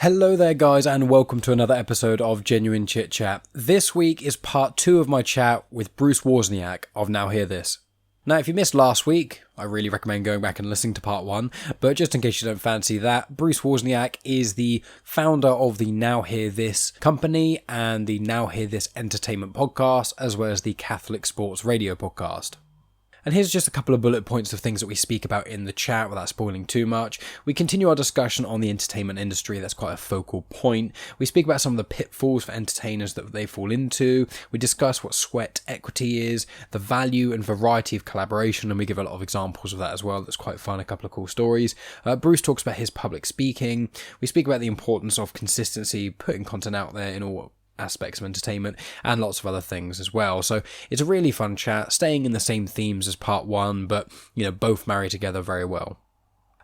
Hello there guys and welcome to another episode of Genuine Chit-Chat. This week is part 2 of my chat with Bruce Wawrzyniak of Now Hear This. Now if you missed last week, I really recommend going back and listening to part 1, but just in case you don't fancy that, Bruce Wawrzyniak is the founder of the Now Hear This company and the Now Hear This entertainment podcast, as well as the Catholic Sports Radio podcast. And here's just a couple of bullet points of things that we speak about in the chat without spoiling too much. We continue our discussion on the entertainment industry. That's quite a focal point. We speak about some of the pitfalls for entertainers that they fall into. We discuss what sweat equity is, the value and variety of collaboration, and we give a lot of examples of that as well. That's quite fun, a couple of cool stories. Bruce talks about his public speaking. We speak about the importance of consistency, putting content out there in all aspects of entertainment, and lots of other things as well. So it's a really fun chat, staying in the same themes as part 1, but both marry together very well.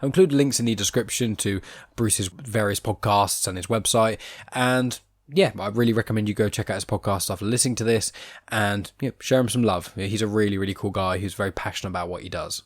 I'll include links in the description to Bruce's various podcasts and his website, and yeah, I really recommend you go check out his podcast after listening to this and show him some love. He's a really, really cool guy who's very passionate about what he does.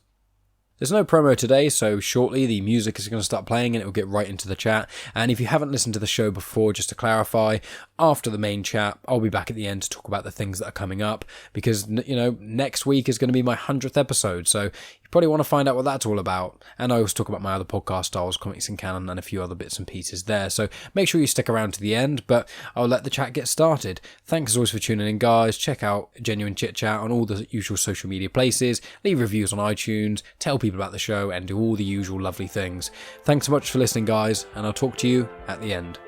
There's no promo today, so shortly the music is going to start playing and it will get right into the chat. And if you haven't listened to the show before, just to clarify, after the main chat, I'll be back at the end to talk about the things that are coming up, because, next week is going to be my 100th episode, so you probably want to find out what that's all about. And I also talk about my other podcast styles, Comics and Canon, and a few other bits and pieces there, so make sure you stick around to the end, but I'll let the chat get started. Thanks as always for tuning in, guys. Check out Genuine Chit-Chat on all the usual social media places, leave reviews on iTunes, tell people about the show, and do all the usual lovely things. Thanks so much for listening, guys, and I'll talk to you at the end.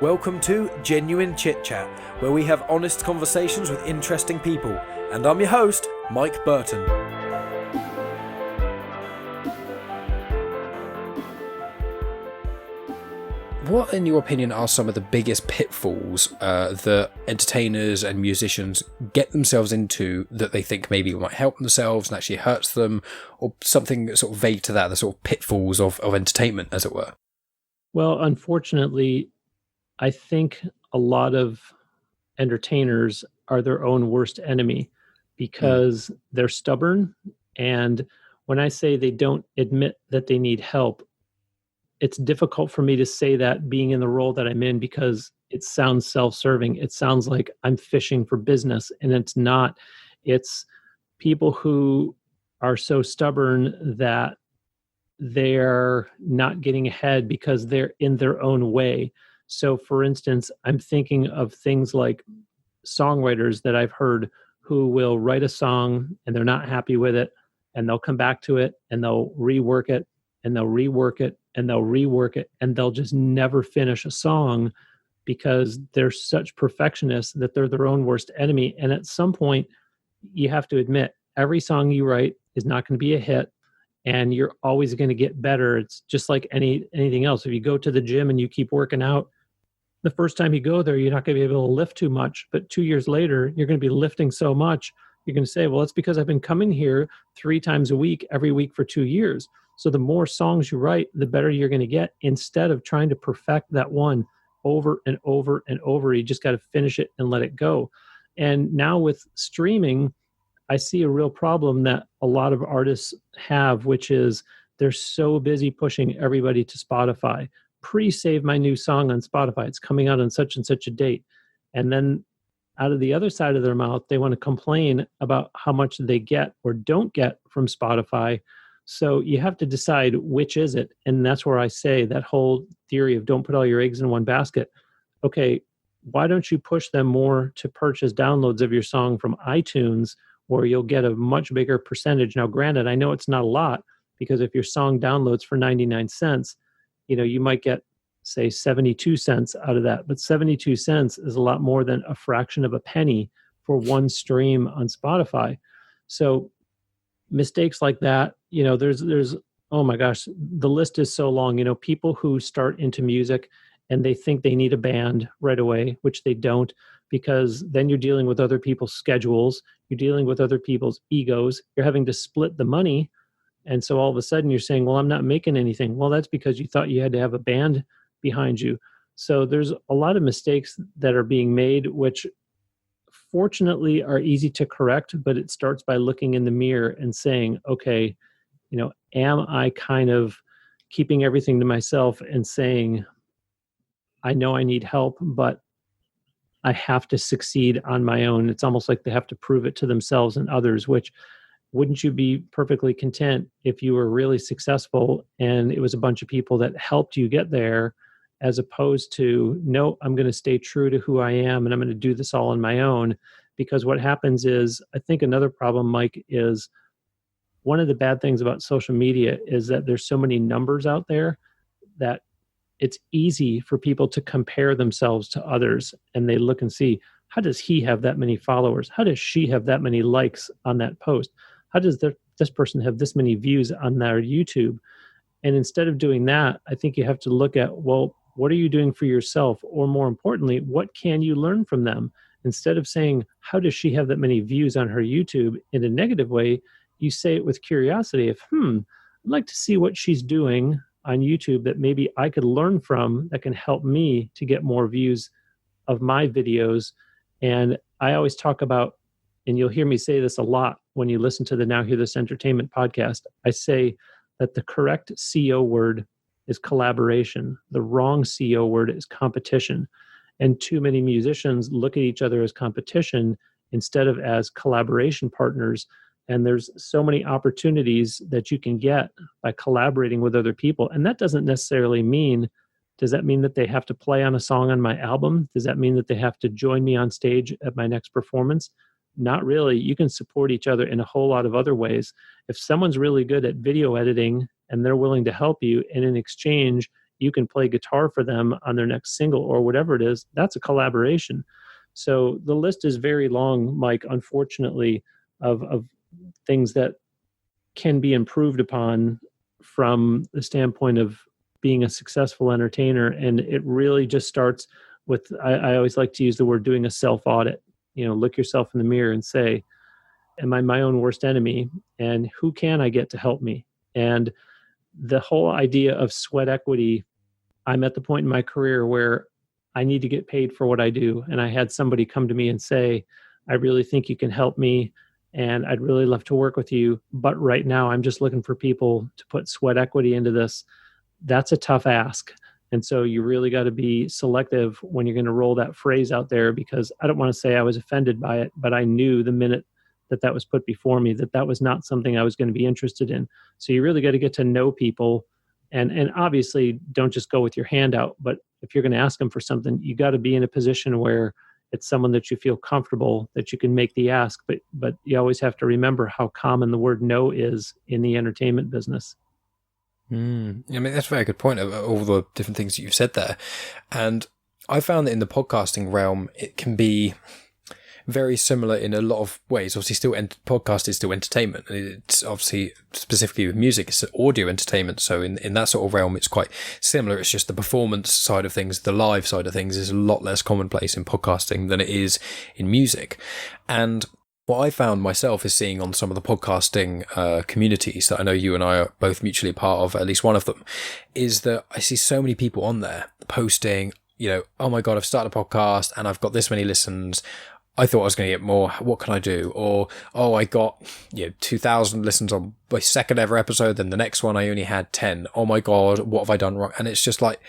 Welcome to Genuine Chit-Chat, where we have honest conversations with interesting people, and I'm your host, Mike Burton. What, in your opinion, are some of the biggest pitfalls that entertainers and musicians get themselves into that they think maybe might help themselves and actually hurts them, or something sort of vague to that, the sort of pitfalls of entertainment, as it were? Well, unfortunately, I think a lot of entertainers are their own worst enemy because they're stubborn. And when I say they don't admit that they need help, it's difficult for me to say that being in the role that I'm in, because it sounds self-serving. It sounds like I'm fishing for business, and it's not. It's people who are so stubborn that they're not getting ahead because they're in their own way. So for instance, I'm thinking of things like songwriters that I've heard who will write a song and they're not happy with it, and they'll come back to it and they'll rework it and they'll rework it and they'll rework it, and they'll just never finish a song because they're such perfectionists that they're their own worst enemy. And at some point, you have to admit, every song you write is not going to be a hit, and you're always going to get better. It's just like anything else. If you go to the gym and you keep working out, the first time you go there, you're not going to be able to lift too much. But 2 years later, you're going to be lifting so much, you're going to say, well, it's because I've been coming here 3 times a week, every week for 2 years. So the more songs you write, the better you're going to get, instead of trying to perfect that one over and over and over. You just got to finish it and let it go. And now with streaming, I see a real problem that a lot of artists have, which is they're so busy pushing everybody to Spotify. Pre-save my new song on Spotify. It's coming out on such and such a date. And then out of the other side of their mouth, they want to complain about how much they get or don't get from Spotify. So you have to decide which is it. And that's where I say that whole theory of don't put all your eggs in one basket. Okay, why don't you push them more to purchase downloads of your song from iTunes, where you'll get a much bigger percentage. Now, granted, I know it's not a lot, because if your song downloads for 99 cents, you might get, say, 72 cents out of that. But 72 cents is a lot more than a fraction of a penny for one stream on Spotify. So mistakes like that, there's, oh my gosh, the list is so long. People who start into music and they think they need a band right away, which they don't, because then you're dealing with other people's schedules, you're dealing with other people's egos, you're having to split the money. And so all of a sudden you're saying, well, I'm not making anything. Well, that's because you thought you had to have a band behind you. So there's a lot of mistakes that are being made, which fortunately are easy to correct, but it starts by looking in the mirror and saying, okay, am I kind of keeping everything to myself and saying, I know I need help, but I have to succeed on my own. It's almost like they have to prove it to themselves and others, which wouldn't you be perfectly content if you were really successful and it was a bunch of people that helped you get there, as opposed to, no, I'm going to stay true to who I am and I'm going to do this all on my own? Because what happens is, I think another problem, Mike, is one of the bad things about social media is that there's so many numbers out there that it's easy for people to compare themselves to others, and they look and see, how does he have that many followers? How does she have that many likes on that post? How does this person have this many views on their YouTube? And instead of doing that, I think you have to look at, well, what are you doing for yourself? Or more importantly, what can you learn from them? Instead of saying, how does she have that many views on her YouTube in a negative way, you say it with curiosity of, I'd like to see what she's doing on YouTube that maybe I could learn from, that can help me to get more views of my videos. And I always talk about, and you'll hear me say this a lot when you listen to the Now Hear This Entertainment podcast, I say that the correct CO word is collaboration. The wrong CO word is competition. And too many musicians look at each other as competition instead of as collaboration partners. And there's so many opportunities that you can get by collaborating with other people. And that doesn't necessarily mean, does that mean that they have to play on a song on my album? Does that mean that they have to join me on stage at my next performance? Not really. You can support each other in a whole lot of other ways. If someone's really good at video editing and they're willing to help you, and in exchange, you can play guitar for them on their next single or whatever it is, that's a collaboration. So the list is very long, Mike, unfortunately, of things that can be improved upon from the standpoint of being a successful entertainer. And it really just starts with, I always like to use the word doing a self-audit. Look yourself in the mirror and say, am I my own worst enemy? And who can I get to help me? And the whole idea of sweat equity, I'm at the point in my career where I need to get paid for what I do. And I had somebody come to me and say, I really think you can help me, and I'd really love to work with you, but right now I'm just looking for people to put sweat equity into this. That's a tough ask. And so you really got to be selective when you're going to roll that phrase out there, because I don't want to say I was offended by it, but I knew the minute that was put before me that was not something I was going to be interested in. So you really got to get to know people, and obviously don't just go with your hand out, but if you're going to ask them for something, you got to be in a position where it's someone that you feel comfortable that you can make the ask, but you always have to remember how common the word no is in the entertainment business. I mean, that's a very good point of all the different things that you've said there. And I found that in the podcasting realm, it can be very similar in a lot of ways. Obviously, podcast is still entertainment. It's obviously, specifically with music, it's audio entertainment. So in that sort of realm, it's quite similar. It's just the performance side of things, the live side of things is a lot less commonplace in podcasting than it is in music. And what I found myself is seeing on some of the podcasting communities that I know you and I are both mutually a part of, at least one of them, is that I see so many people on there posting, oh my God, I've started a podcast and I've got this many listens. I thought I was going to get more. What can I do? Or, oh, I got 2,000 listens on my second ever episode. Then the next one I only had 10. Oh my God, what have I done wrong? And it's just like,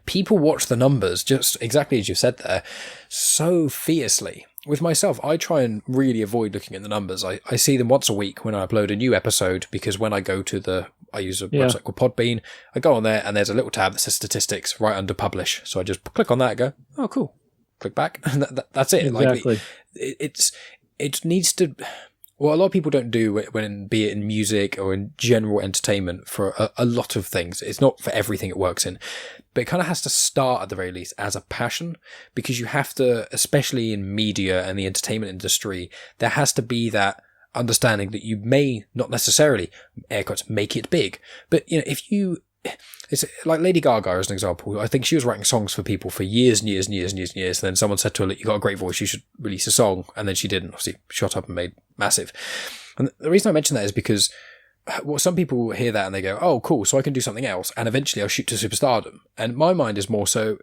people watch the numbers, just exactly as you said there, so fiercely. With myself, I try and really avoid looking at the numbers. I see them once a week when I upload a new episode, because when I go to I use a website called Podbean, I go on there and there's a little tab that says statistics right under publish. So I just click on that and go, oh, cool. Click back, and that's it. Exactly. It needs to. What a lot of people don't do, when be it in music or in general entertainment, for a lot of things. It's not for everything it works in, but it kind of has to start at the very least as a passion, because you have to, especially in media and the entertainment industry, there has to be that understanding that you may not necessarily, air quotes, make it big, but if you. It's like Lady Gaga as an example. I think she was writing songs for people for years and years and years and years and years. And then someone said to her, you got a great voice, you should release a song. And then she didn't. Obviously, shot up and made massive. And the reason I mention that is because some people hear that and they go, oh, cool, so I can do something else. And eventually I'll shoot to superstardom. And my mind is more so,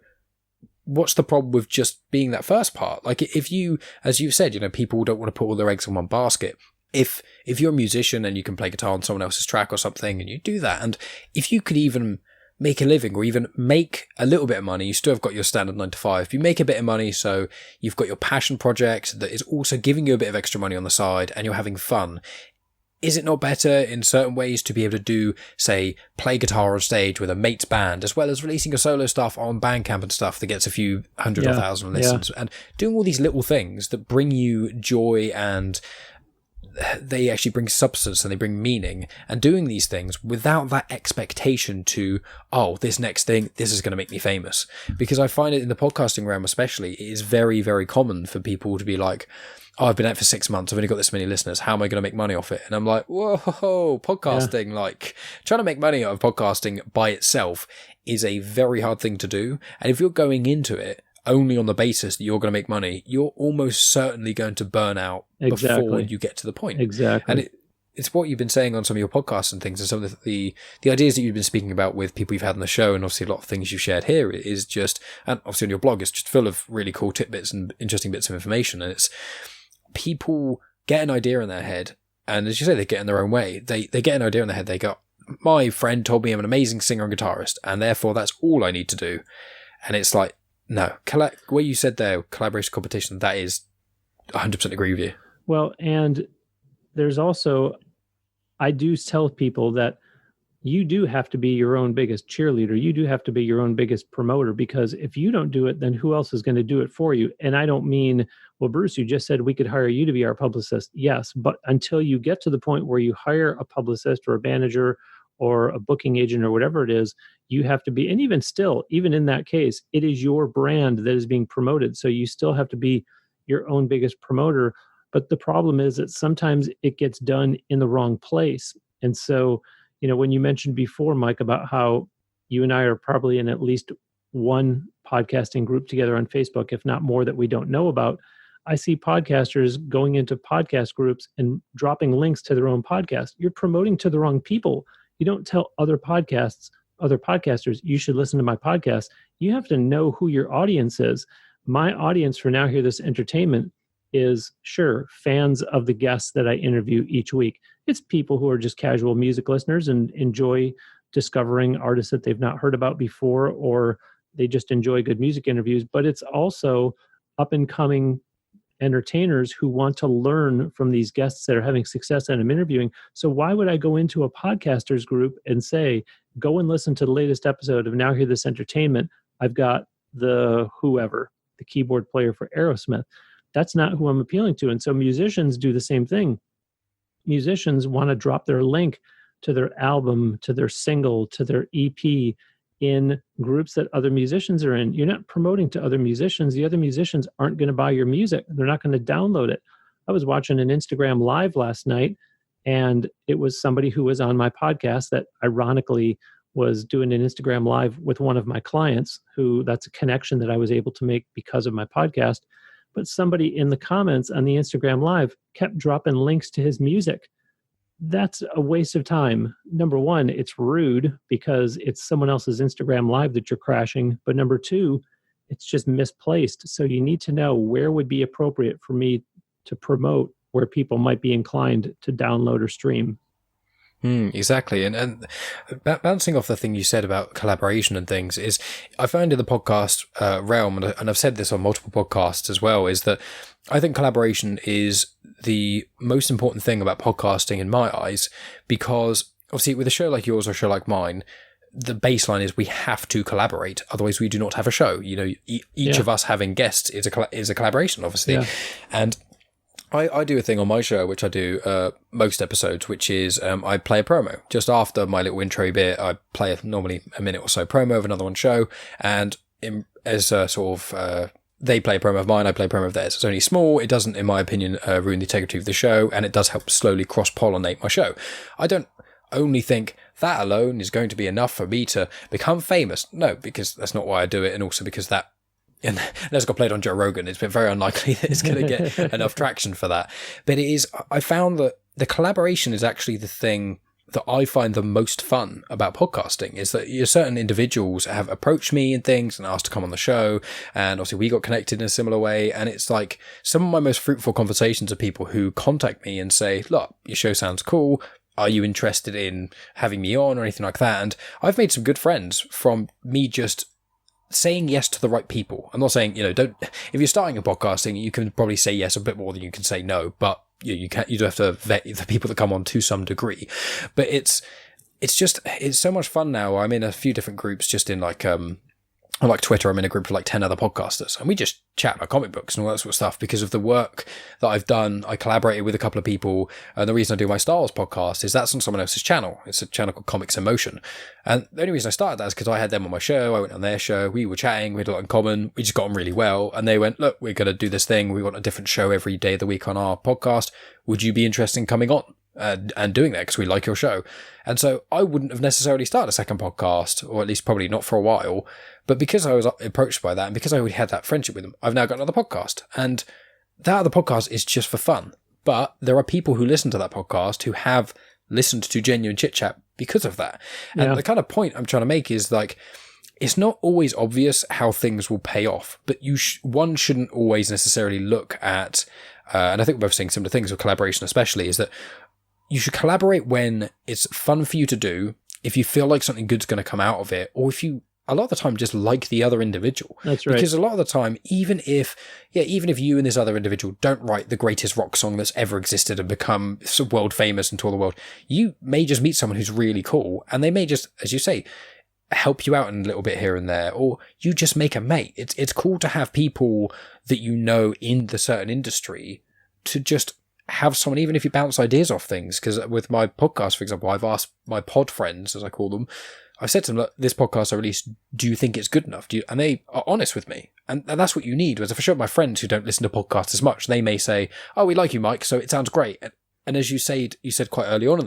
what's the problem with just being that first part? Like, if you, as you've said, people don't want to put all their eggs in one basket. If you're a musician and you can play guitar on someone else's track or something, and you do that, and if you could even make a living or even make a little bit of money. You still have got your standard 9 to 5. You make a bit of money, so you've got your passion project that is also giving you a bit of extra money on the side and you're having fun. Is it not better in certain ways to be able to do, say, play guitar on stage with a mate's band, as well as releasing your solo stuff on Bandcamp and stuff that gets a few hundred or thousand listens, and doing all these little things that bring you joy and they actually bring substance and they bring meaning, and doing these things without that expectation to, oh, this next thing, this is going to make me famous. Because I find it in the podcasting realm especially, it is very, very common for people to be like, oh, I've been out for 6 months, I've only got this many listeners, how am I going to make money off it? And I'm like, whoa, podcasting, like trying to make money out of podcasting by itself is a very hard thing to do. And if you're going into it only on the basis that you're going to make money, you're almost certainly going to burn out before you get to the point. Exactly. And it's what you've been saying on some of your podcasts and things, and some of the ideas that you've been speaking about with people you've had on the show, and obviously a lot of things you've shared here is just, and obviously on your blog, it's just full of really cool tidbits and interesting bits of information. And it's people get an idea in their head, and as you say, they get in their own way. They get an idea in their head, they go, my friend told me I'm an amazing singer and guitarist, and therefore that's all I need to do. And it's like, no, where you said there, collaboration, competition, that is 100% agree with you. Well, and there's also, I do tell people that you do have to be your own biggest cheerleader. You do have to be your own biggest promoter, because if you don't do it, then who else is going to do it for you? And I don't mean, well, Bruce, you just said we could hire you to be our publicist. Yes, but until you get to the point where you hire a publicist or a manager or a booking agent or whatever it is, you have to be, and even still, even in that case, it is your brand that is being promoted. So you still have to be your own biggest promoter. But the problem is that sometimes it gets done in the wrong place. And so, when you mentioned before, Mike, about how you and I are probably in at least one podcasting group together on Facebook, if not more, that we don't know about, I see podcasters going into podcast groups and dropping links to their own podcast. You're promoting to the wrong people. You don't tell other podcasters, you should listen to my podcast. You have to know who your audience is. My audience for Now Hear This Entertainment is, sure, fans of the guests that I interview each week. It's people who are just casual music listeners and enjoy discovering artists that they've not heard about before, or they just enjoy good music interviews. But it's also up and coming entertainers who want to learn from these guests that are having success that I'm interviewing. So why would I go into a podcasters group and say, go and listen to the latest episode of Now Hear This Entertainment? I've got the keyboard player for Aerosmith. That's not who I'm appealing to. And so musicians do the same thing. Musicians want to drop their link to their album, to their single, to their EP in groups that other musicians are in. You're not promoting to other musicians. The other musicians aren't going to buy your music. They're not going to download it. I was watching an Instagram Live last night, and it was somebody who was on my podcast that ironically was doing an Instagram Live with one of my clients, who that's a connection that I was able to make because of my podcast. But somebody in the comments on the Instagram Live kept dropping links to his music. That's a waste of time. Number one, it's rude because it's someone else's Instagram Live that you're crashing. But number two, it's just misplaced. So you need to know where would be appropriate for me to promote, where people might be inclined to download or stream. Exactly. And bouncing off the thing you said about collaboration and things is, I found in the podcast realm, and I've said this on multiple podcasts as well, is that I think collaboration is the most important thing about podcasting in my eyes, because obviously with a show like yours or a show like mine, the baseline is we have to collaborate. Otherwise we do not have a show. Each of us having guests is a collaboration, obviously. Yeah. And I do a thing on my show, which I do most episodes, which is I play a promo. Just after my little intro bit, I play normally a minute or so promo of another one's show. And as a sort of, they play a promo of mine, I play a promo of theirs. It's only small. It doesn't, in my opinion, ruin the integrity of the show. And it does help slowly cross-pollinate my show. I don't only think that alone is going to be enough for me to become famous. No, because that's not why I do it. And also because that, and that's got played on Joe Rogan, it's been very unlikely that it's going to get enough traction for that. But I found that the collaboration is actually the thing that I find the most fun about podcasting, is that certain individuals have approached me and things and asked to come on the show. And obviously we got connected in a similar way. And it's like some of my most fruitful conversations are people who contact me and say, look, your show sounds cool. are you interested in having me on or anything like that? And I've made some good friends from me just saying yes to the right people. I'm not saying, don't, if you're starting a podcasting, you can probably say yes a bit more than you can say no, but you do have to vet the people that come on to some degree. But it's so much fun now. I'm in a few different groups just in on Twitter. I'm in a group of like 10 other podcasters, and we just chat about comic books and all that sort of stuff. Because of the work that I've done, I collaborated with a couple of people, and the reason I do my Star Wars podcast is that's on someone else's channel. It's a channel called Comics in Motion, and the only reason I started that is because I had them on my show. I went on their show. We were chatting. We had a lot in common. We just got on really well, and they went, "Look, we're going to do this thing. We want a different show every day of the week on our podcast. Would you be interested in coming on and doing that, because we like your show?" And so I wouldn't have necessarily started a second podcast, or at least probably not for a while. But because I was approached by that, and because I already had that friendship with them, I've now got another podcast. And that other podcast is just for fun. But there are people who listen to that podcast who have listened to Genuine Chit-Chat because of that. Yeah. And the kind of point I'm trying to make is like, it's not always obvious how things will pay off, but one shouldn't always necessarily look at, and I think we're both saying similar things with collaboration especially, is that you should collaborate when it's fun for you to do, if you feel like something good's going to come out of it, or if you, a lot of the time, just like the other individual. That's right. Because a lot of the time, even if you and this other individual don't write the greatest rock song that's ever existed and become world famous and tour the world, you may just meet someone who's really cool, and they may just, as you say, help you out in a little bit here and there, or you just make a mate. It's cool to have people that you know in the certain industry to just have someone, even if you bounce ideas off things. Because with my podcast, for example, I've asked my pod friends, as I call them, I've said to them, look, this podcast I released, do you think it's good enough? And they are honest with me. And that's what you need. Whereas for sure, my friends who don't listen to podcasts as much, they may say, oh, we like you, Mike, so it sounds great. And as you said quite early on in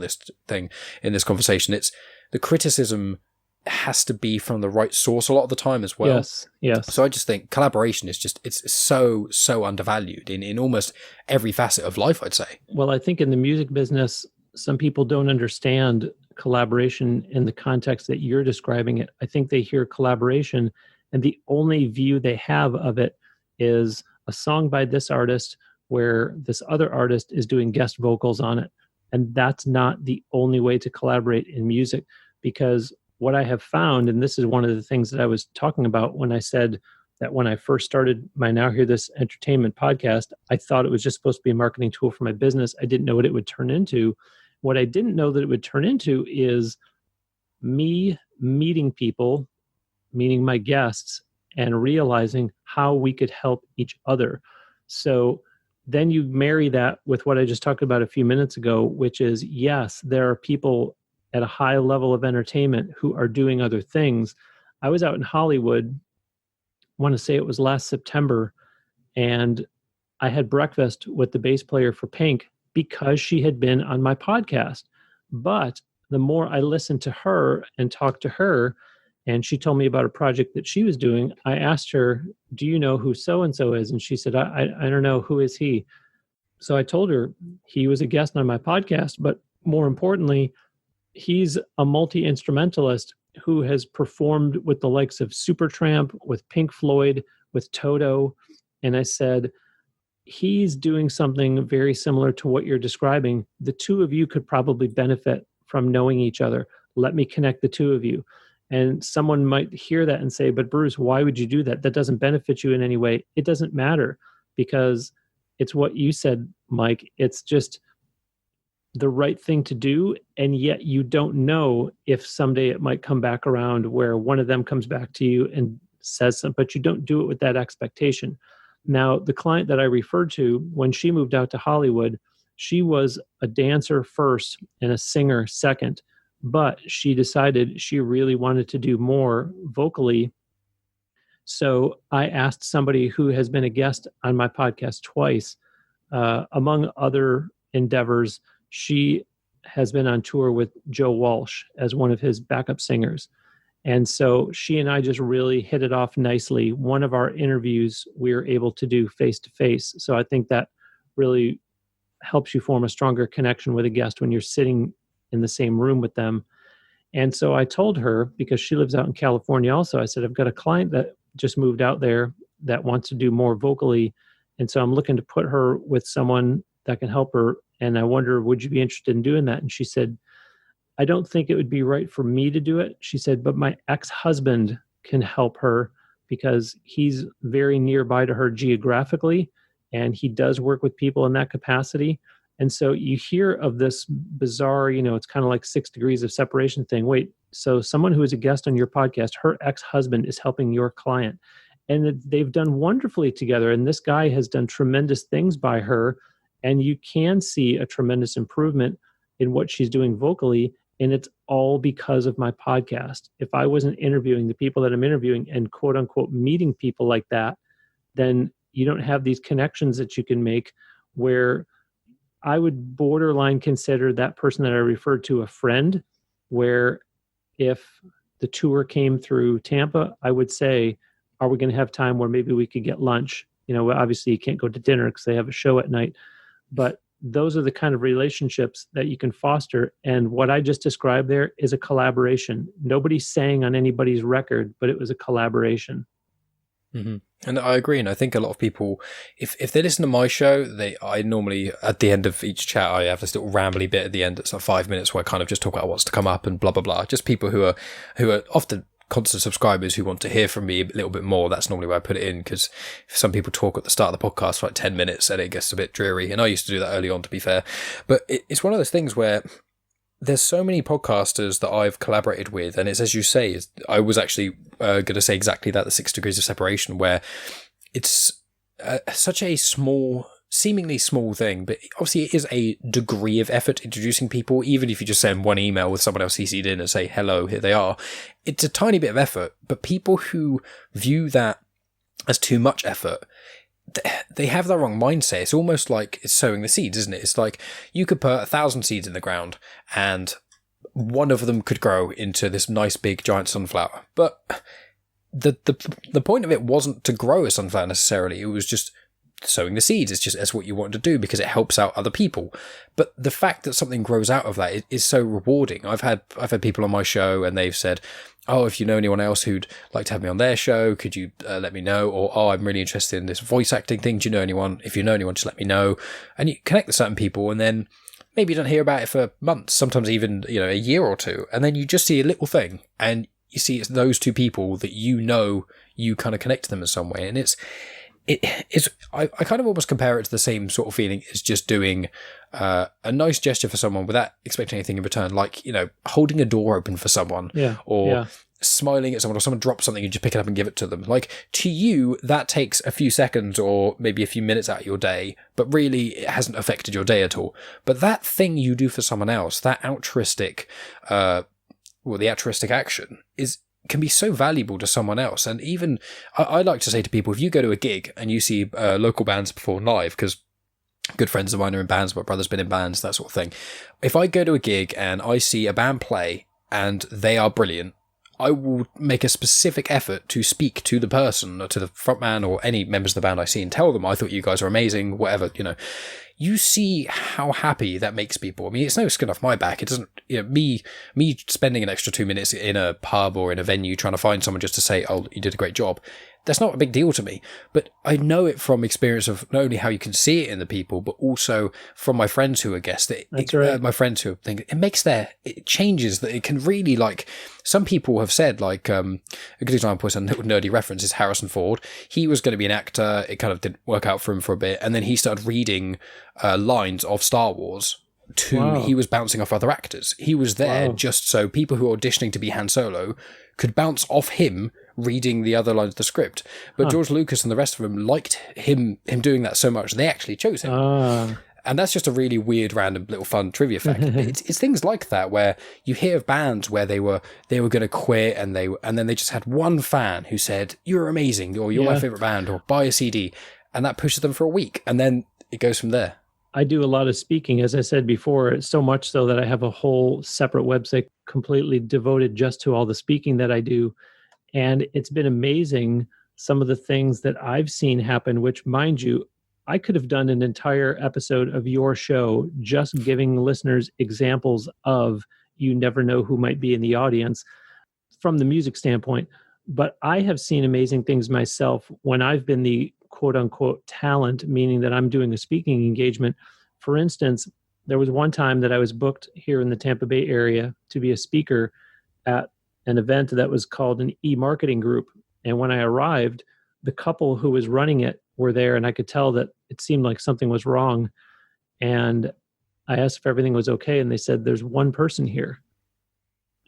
this conversation, it's the criticism has to be from the right source a lot of the time as well. Yes. So I just think collaboration is it's so undervalued in almost every facet of life, I'd say. Well, I think in the music business, some people don't understand collaboration in the context that you're describing it. I think they hear collaboration and the only view they have of it is a song by this artist where this other artist is doing guest vocals on it. And that's not the only way to collaborate in music, because what I have found, and this is one of the things that I was talking about when I said that when I first started my Now Hear This entertainment podcast, I thought it was just supposed to be a marketing tool for my business. I didn't know what it would turn into. What I didn't know that it would turn into is me meeting people, meeting my guests, and realizing how we could help each other. So then you marry that with what I just talked about a few minutes ago, which is, yes, there are people at a high level of entertainment who are doing other things. I was out in Hollywood, I want to say it was last September, and I had breakfast with the bass player for Pink because she had been on my podcast. But the more I listened to her and talked to her, and she told me about a project that she was doing, I asked her, do you know who so-and-so is? And she said, I don't know, who is he? So I told her he was a guest on my podcast, but more importantly, he's a multi-instrumentalist who has performed with the likes of Supertramp, with Pink Floyd, with Toto. And I said, he's doing something very similar to what you're describing. The two of you could probably benefit from knowing each other. Let me connect the two of you. And someone might hear that and say, but Bruce, why would you do that? That doesn't benefit you in any way. It doesn't matter, because it's what you said, Mike. It's just the right thing to do. And yet you don't know if someday it might come back around where one of them comes back to you and says something, but you don't do it with that expectation. Now, the client that I referred to, when she moved out to Hollywood, she was a dancer first and a singer second, but she decided she really wanted to do more vocally. So I asked somebody who has been a guest on my podcast twice, among other endeavors. She has been on tour with Joe Walsh as one of his backup singers. And so she and I just really hit it off nicely. One of our interviews we were able to do face-to-face. So I think that really helps you form a stronger connection with a guest when you're sitting in the same room with them. And so I told her, because she lives out in California also, I said, I've got a client that just moved out there that wants to do more vocally. And so I'm looking to put her with someone that can help her And I wonder, would you be interested in doing that? And she said, I don't think it would be right for me to do it. She said, but my ex-husband can help her because he's very nearby to her geographically, and he does work with people in that capacity. And so you hear of this bizarre, it's kind of like 6 degrees of separation thing. Wait, so someone who is a guest on your podcast, her ex-husband is helping your client, and they've done wonderfully together. And this guy has done tremendous things by her, and you can see a tremendous improvement in what she's doing vocally. And it's all because of my podcast. If I wasn't interviewing the people that I'm interviewing and quote unquote meeting people like that, then you don't have these connections that you can make, where I would borderline consider that person that I referred to a friend, where if the tour came through Tampa, I would say, are we going to have time where maybe we could get lunch? Obviously you can't go to dinner because they have a show at night, but those are the kind of relationships that you can foster. And what I just described there is a collaboration. Nobody's sang on anybody's record, but it was a collaboration. Mm-hmm. And I agree. And I think a lot of people, if they listen to my show, I normally, at the end of each chat, I have this little rambly bit at the end. It's like 5 minutes where I kind of just talk about what's to come up and blah, blah, blah. Just people who are often constant subscribers who want to hear from me a little bit more. That's normally where I put it in, because some people talk at the start of the podcast for like 10 minutes and it gets a bit dreary. And I used to do that early on, to be fair. But it's one of those things where there's so many podcasters that I've collaborated with, and it's, as you say, I was actually going to say exactly that, the 6 degrees of separation, where it's such a seemingly small thing, but obviously it is a degree of effort introducing people. Even if you just send one email with someone else CC'd in and say, hello, here they are, it's a tiny bit of effort. But people who view that as too much effort, they have the wrong mindset. It's almost like it's sowing the seeds, isn't it? It's like you could put 1,000 seeds in the ground and one of them could grow into this nice big giant sunflower. But the point of it wasn't to grow a sunflower necessarily. It was just sowing the seeds. It's just, that's what you want to do because it helps out other people. But the fact that something grows out of that is so rewarding. I've had people on my show and they've said, oh, if you know anyone else who'd like to have me on their show, could you let me know? Or, oh, I'm really interested in this voice acting thing. Do you know anyone? If you know anyone, just let me know. And you connect with certain people, and then maybe you don't hear about it for months, sometimes even, a year or two. And then you just see a little thing and you see it's those two people that you kind of connect to them in some way. And I kind of almost compare it to the same sort of feeling as just doing a nice gesture for someone without expecting anything in return, like, holding a door open for someone, or smiling at someone, or someone drops something, you just pick it up and give it to them. Like, to you, that takes a few seconds or maybe a few minutes out of your day, but really it hasn't affected your day at all. But that thing you do for someone else, that altruistic, the altruistic action can be so valuable to someone else. And even I like to say to people, if you go to a gig and you see local bands perform live, because good friends of mine are in bands, my brother's been in bands, that sort of thing. If I go to a gig and I see a band play and they are brilliant, I will make a specific effort to speak to the person or to the frontman or any members of the band I see and tell them, I thought you guys are amazing, whatever, You see how happy that makes people. I mean, it's no skin off my back. It doesn't, me spending an extra 2 minutes in a pub or in a venue trying to find someone just to say, oh, you did a great job. That's not a big deal to me. But I know it from experience of not only how you can see it in the people, but also from my friends who are guests. That's right. My friends who think it changes that it can really, like, some people have said, like, a good example is a little nerdy reference is Harrison Ford. He was going to be an actor. It kind of didn't work out for him for a bit. And then he started reading lines of Star Wars. He was bouncing off other actors. He was there just so people who are auditioning to be Han Solo could bounce off him reading the other lines of the script. But George Lucas and the rest of them liked him doing that so much they actually chose him. And that's just a really weird, random little fun trivia fact. It's things like that where you hear of bands where they were going to quit and then they just had one fan who said, "You're amazing," or "You're my favorite band," or "Buy a CD," and that pushes them for a week, and then it goes from there. I do a lot of speaking, as I said before, so much so that I have a whole separate website completely devoted just to all the speaking that I do. And it's been amazing, some of the things that I've seen happen, which, mind you, I could have done an entire episode of your show just giving listeners examples of you never know who might be in the audience from the music standpoint. But I have seen amazing things myself when I've been the quote unquote talent, meaning that I'm doing a speaking engagement. For instance, there was one time that I was booked here in the Tampa Bay area to be a speaker at an event that was called an e-marketing group. And when I arrived, the couple who was running it were there, and I could tell that it seemed like something was wrong. And I asked if everything was okay, and they said, "There's one person here."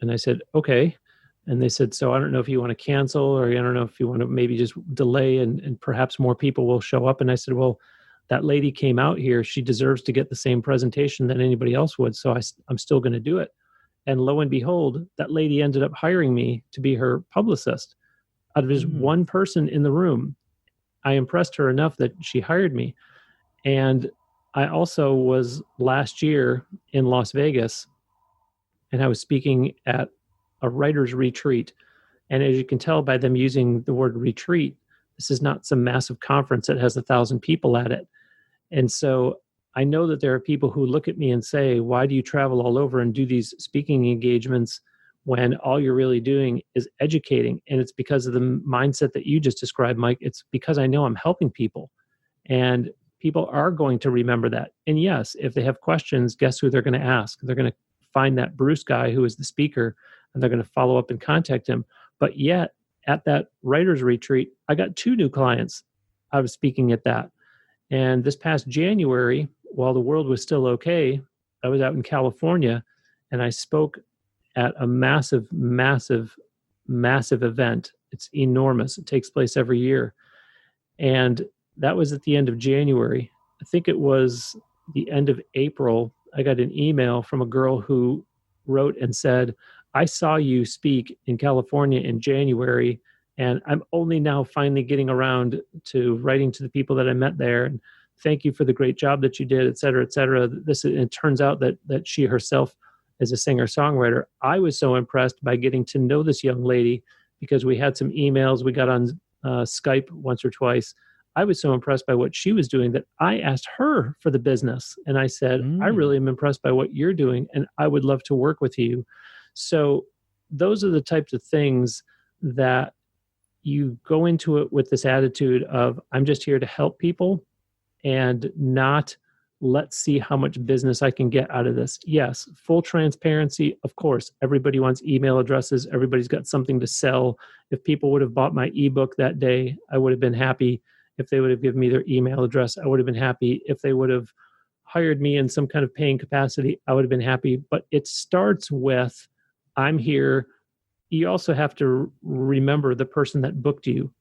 And I said, "Okay." And they said, "So I don't know if you want to cancel, or I don't know if you want to maybe just delay and perhaps more people will show up." And I said, "Well, that lady came out here. She deserves to get the same presentation that anybody else would. So I'm still going to do it." And lo and behold, that lady ended up hiring me to be her publicist. Out of just one person in the room, I impressed her enough that she hired me. And I also was last year in Las Vegas, and I was speaking at a writer's retreat. And as you can tell by them using the word retreat, this is not some massive conference that has 1,000 people at it. And so I know that there are people who look at me and say, "Why do you travel all over and do these speaking engagements when all you're really doing is educating?" And it's because of the mindset that you just described, Mike. It's because I know I'm helping people, and people are going to remember that. And yes, if they have questions, guess who they're going to ask? They're going to find that Bruce guy who is the speaker, and they're going to follow up and contact him. But yet, at that writer's retreat, I got 2 new clients out of speaking at that. And this past January, while the world was still okay, I was out in California, and I spoke at a massive, massive, massive event. It's enormous. It takes place every year. And that was at the end of January. I think it was the end of April. I got an email from a girl who wrote and said, "I saw you speak in California in January, and I'm only now finally getting around to writing to the people that I met there. And thank you for the great job that you did, et cetera, et cetera." It turns out that she herself is a singer-songwriter. I was so impressed by getting to know this young lady because we had some emails. We got on Skype once or twice. I was so impressed by what she was doing that I asked her for the business. And I said, "I really am impressed by what you're doing, and I would love to work with you." So those are the types of things that you go into it with this attitude of, "I'm just here to help people," and not, "Let's see how much business I can get out of this." Yes, full transparency. Of course, everybody wants email addresses. Everybody's got something to sell. If people would have bought my ebook that day, I would have been happy. If they would have given me their email address, I would have been happy. If they would have hired me in some kind of paying capacity, I would have been happy. But it starts with, I'm here. You also have to remember the person that booked you.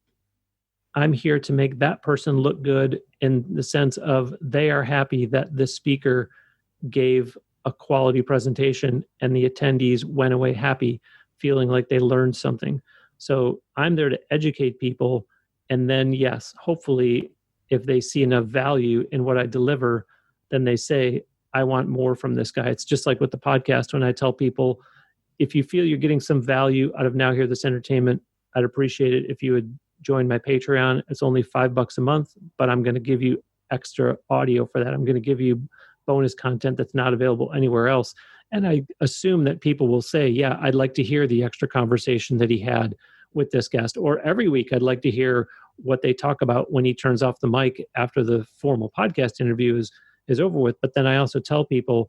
I'm here to make that person look good in the sense of they are happy that this speaker gave a quality presentation and the attendees went away happy, feeling like they learned something. So I'm there to educate people. And then, yes, hopefully, if they see enough value in what I deliver, then they say, "I want more from this guy." It's just like with the podcast when I tell people, if you feel you're getting some value out of Now Hear This Entertainment, I'd appreciate it if you would join my Patreon. It's only $5 a month, but I'm going to give you extra audio for that. I'm going to give you bonus content that's not available anywhere else. And I assume that people will say, "Yeah, I'd like to hear the extra conversation that he had with this guest," or every week I'd like to hear what they talk about when he turns off the mic after the formal podcast interview is over with. But then I also tell people,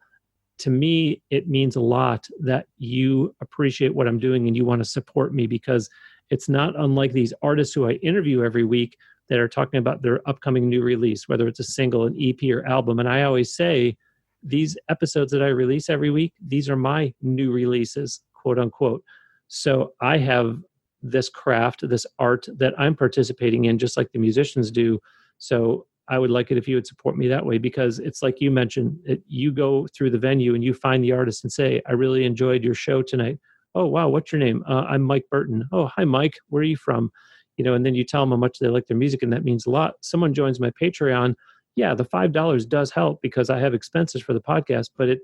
to me, it means a lot that you appreciate what I'm doing and you want to support me, because it's not unlike these artists who I interview every week that are talking about their upcoming new release, whether it's a single, an EP, or album. And I always say, these episodes that I release every week, these are my new releases, quote unquote. So I have this craft, this art that I'm participating in, just like the musicians do. So I would like it if you would support me that way, because it's like you mentioned, you go through the venue and you find the artist and say, "I really enjoyed your show tonight. Oh, wow, what's your name?" "I'm Mike Burton." "Oh, hi, Mike. Where are you from?" And then you tell them how much they like their music, and that means a lot. Someone joins my Patreon. Yeah, the $5 does help because I have expenses for the podcast, but it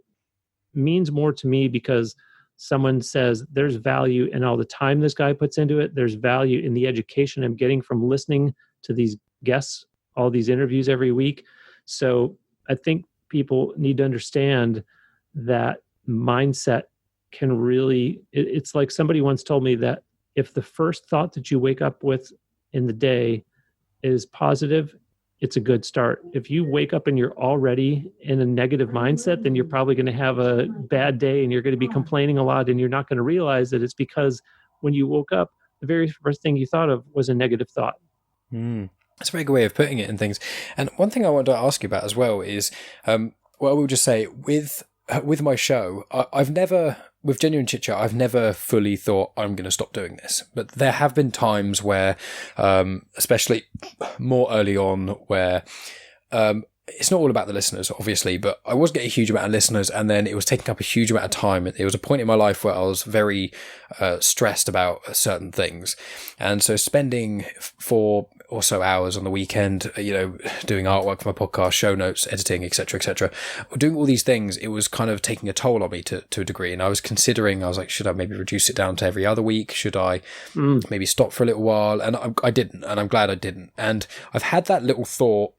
means more to me because someone says there's value in all the time this guy puts into it. There's value in the education I'm getting from listening to these guests, all these interviews every week. So I think people need to understand that mindset can really, it's like somebody once told me that if the first thought that you wake up with in the day is positive, it's a good start. If you wake up and you're already in a negative mindset, then you're probably going to have a bad day and you're going to be complaining a lot, and you're not going to realize that it's because when you woke up, the very first thing you thought of was a negative thought. That's a very good way of putting it in things. And one thing I wanted to ask you about as well is, well, I will just say with my show, I've never, with Genuine Chit-Chat, I've never fully thought I'm going to stop doing this. But there have been times where, especially more early on, where it's not all about the listeners, obviously, but I was getting a huge amount of listeners, and then it was taking up a huge amount of time. There was a point in my life where I was very stressed about certain things. And so spending 4 or so hours on the weekend, doing artwork for my podcast, show notes, editing, etc., doing all these things, it was kind of taking a toll on me to a degree. And I was like, should I maybe reduce it down to every other week? Should I maybe stop for a little while? And I didn't, and I'm glad I didn't. And I've had that little thought